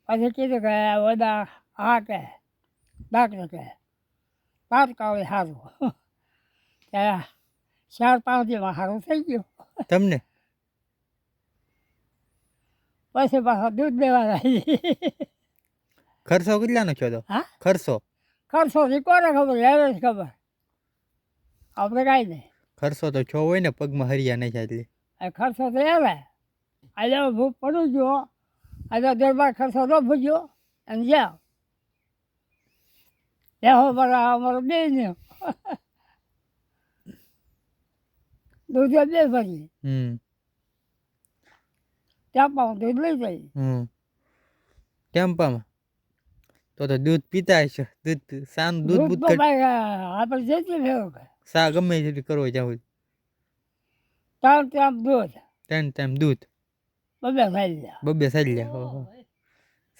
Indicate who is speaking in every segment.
Speaker 1: પછી કીધું કે બધા હા કે ડાક્ટર કે તાત્કાલિક સારું ત્યાં 4-5 દિવસમાં સારું થઈ ગયું.
Speaker 2: તમને
Speaker 1: પછી પાછા દૂધ દેવા આવી.
Speaker 2: ખર્ચો કેટલાનો થયો તો?
Speaker 1: હા
Speaker 2: ખર્ચો
Speaker 1: ખર્ચોથી કોને ખબર હવે જ ખબર આપણે કાંઈ નહીં.
Speaker 2: ખર્ચો તો છો હોય ને પગમાં હરિયા નહીં થાય એટલે.
Speaker 1: આ ખર્ચો તો આવે આજે ભૂખ પડી ગયો આજે દરબાર ખર્ચો ન ભૂગ્યો અને જાઓ એહો બરા અમારો બે ને દૂધે બે ભરી ત્યાં દૂધ લઈ જઈ.
Speaker 2: ટેમ્પામાં તો દૂધ પીતા હશે. દૂધ સાનું દૂધ
Speaker 1: દૂધ તો ભાઈ આપણે જતી ભેગું કે
Speaker 2: સા ગમે તે કરવો જાવ
Speaker 1: ત્યાં દૂધ
Speaker 2: 3 ટાઈમ દૂધ
Speaker 1: બબે ખાઈ લે
Speaker 2: બબે સારી લે. ઓહો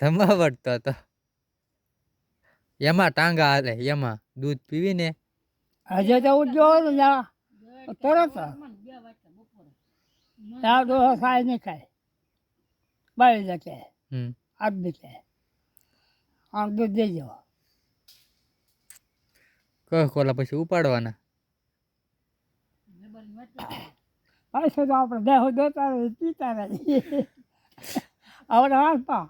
Speaker 2: જમાવટ તો હતો. એમાં ટાંગા હાલે એમાં દૂધ પીવી ને
Speaker 1: હજે તો ઉઠ્યો હોય ને તરત ત્યાં દોહો ખાય નહીં ખાય બાળી દે કે હાથ બી કે આમ દૂધ દેજો
Speaker 2: કોલા પછી ઉપાડવાના.
Speaker 1: પૈસો તો આપણે દેહો દેતા રહી પીતા રહી આપણે વાંચતા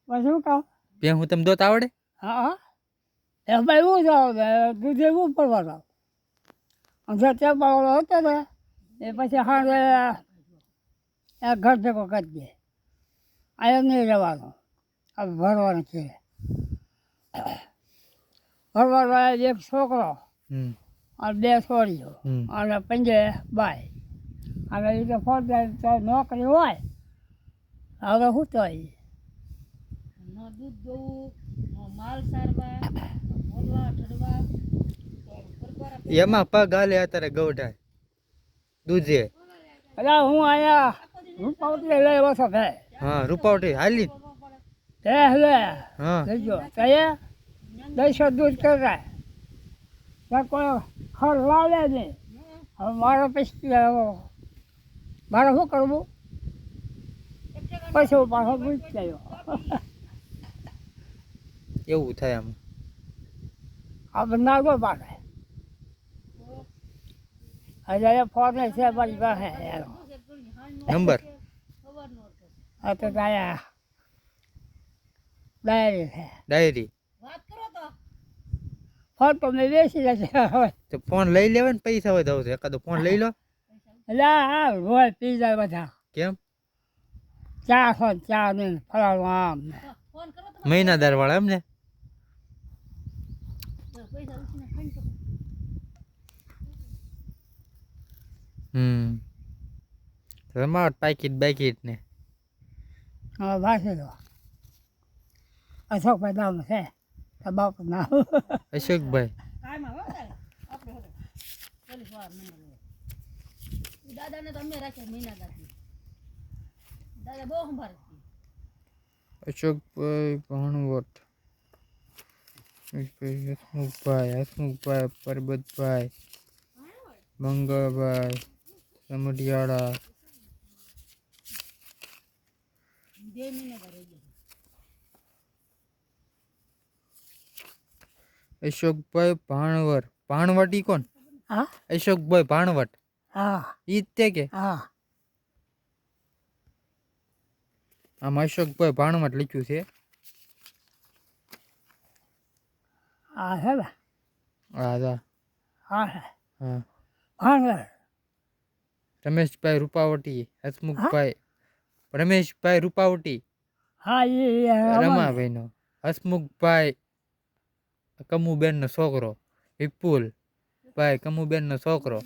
Speaker 1: પછી શું કહું
Speaker 2: બે હું તમે દોત આવડે?
Speaker 1: હા એ ભાઈ એવું જાવ દૂધ એવું પડવાનું જે ટેમ્પાવાળો હતો ને એ પછી સાંજે ઘર ભેગો કરી દે અહીંયા નહીં રહેવાનું હવે ભરવાનું છે. ભરવાનો એક છોકરો અને 2 છોડીઓ અને 5 બાય. હવે એ તો ફોન તો નોકરી હોય હવે શું તો દૂધ દોવું માલ સારવા મોલવા ઠરવા
Speaker 2: એમાં પગ હાલે અત્યારે ગૌઢાય દૂધે.
Speaker 1: એટલે હું અહીંયા રૂપાવટી લઈ ઓછો થાય.
Speaker 2: હા રૂપાવટી હાલી
Speaker 1: લે
Speaker 2: હા
Speaker 1: લેજો તયે 200 દૂધ કરાય ત્યાં કોઈ ખર લાવે નહીં. હવે મારે પછી મારે શું કરવું પછી હું પાછો દૂધ થયો.
Speaker 2: એવું થાય આમ.
Speaker 1: આપણે નાગો પાડે હજારે ફોન છે મારી પાસે
Speaker 2: નંબર
Speaker 1: હા તો ત્યાં ડાયરી છે
Speaker 2: ડાયરી
Speaker 1: ફોન તો મેં બેસી જશે હવે
Speaker 2: તો ફોન લઈ લેવાય ને પૈસા હોય તો એકાદો ફોન લઈ લો.
Speaker 1: એટલે હા રોજ પી જાય બધા
Speaker 2: કેમ?
Speaker 1: 400 ને ફલાણું આમ ને
Speaker 2: મહિનાદાર વાળા એમ ને? રમાવટ પાકીટ બાકીટ ને
Speaker 1: હવે ભાષી દો અશોકભાઈ નામ છે બાપુ નામ
Speaker 2: અશોકભાઈ.
Speaker 1: દાદાને તો અમે રાખ્યા મહિનાદાર દાદા બહુ સંભાળ
Speaker 2: અશોકભાઈ ભાણવટ હસમુખભાઈ પરબતભાઈ મંગળભાઈ સમઢિયાળા અશોકભાઈ ભાણવટી કોણ?
Speaker 1: હા
Speaker 2: અશોકભાઈ ભાણવટ
Speaker 1: હા
Speaker 2: ઈ જ તે કે?
Speaker 1: હા
Speaker 2: આમ અશોકભાઈ ભાણવટ લખ્યું છે.
Speaker 1: હા છે ને
Speaker 2: હા
Speaker 1: હા
Speaker 2: હા.
Speaker 1: ભાંગર
Speaker 2: રમેશભાઈ રૂપાવટી હસમુખભાઈ રમેશભાઈ રૂપાવટી
Speaker 1: હા એ
Speaker 2: રમાભાઈ નો હસમુખભાઈ કમુબેન નો છોકરો વિપુલ ભાઈ કમુબેન નો છોકરો